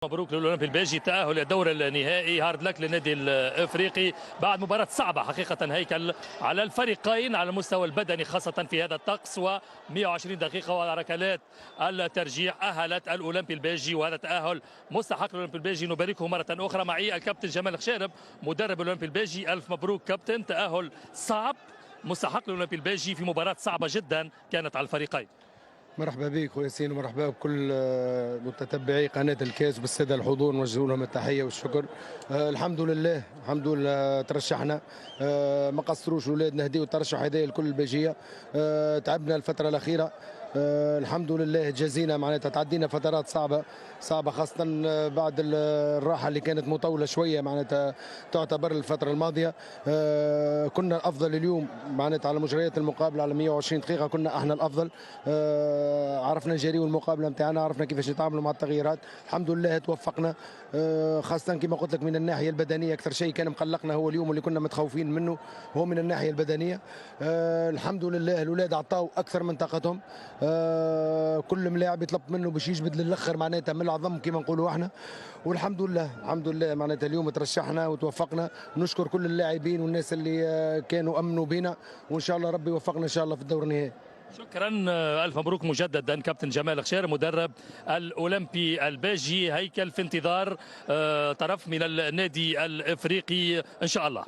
مبروك للاولمبي البلجي تاهل الدور النهائي. هارد لك للنادي الافريقي بعد مباراه صعبه حقيقه، هيكل على الفريقين على المستوى البدني خاصه في هذا الطقس، و120 دقيقه وركلات الترجيح اهلت الاولمبي البلجي، وهذا تاهل مستحق للاولمبي البلجي. نباركه مره اخرى. معي الكابتن جمال خشارب مدرب الاولمبي البلجي. الف مبروك كابتن، تاهل صعب مستحق للاولمبي البلجي في مباراه صعبه جدا كانت على الفريقين. مرحبا بك خويا ياسين، ومرحبا بكل متتبعي قناه الكاس بالساده الحضور، نوجه لهم التحيه والشكر. الحمد لله الحمد لله ترشحنا، ما قصروش اولادنا، هديوا الترشح هذايا لكل البلجيه. تعبنا الفتره الاخيره، الحمد لله جازينا، معناتها تعدينا فترات صعبه خاصه بعد الراحه اللي كانت مطوله شويه، معناتها تعتبر الفتره الماضيه. كنا الافضل اليوم معناتها على مجريات المقابله، على 120 دقيقه كنا احنا الافضل. عرفنا نجريوا المقابله نتاعنا، عرفنا كيفاش نتعاملوا مع التغييرات، الحمد لله توفقنا. خاصه كما قلت لك من الناحيه البدنيه، اكثر شيء كان مقلقنا هو اليوم اللي كنا متخوفين منه هو من الناحيه البدنيه. الحمد لله الاولاد عطاوا اكثر من طاقتهم. كل ملاعب يطلب منه باش يجبد للاخر، معناتها من العظم كما نقولوا احنا، والحمد لله الحمد لله معناتها اليوم ترشحنا وتوفقنا. نشكر كل اللاعبين والناس اللي كانوا امنوا بنا، وان شاء الله ربي يوفقنا ان شاء الله في الدور النهائي. شكرا، الف مبروك مجددا كابتن جمال خشير مدرب الاولمبي البلجي. هيكل في انتظار طرف من النادي الافريقي ان شاء الله.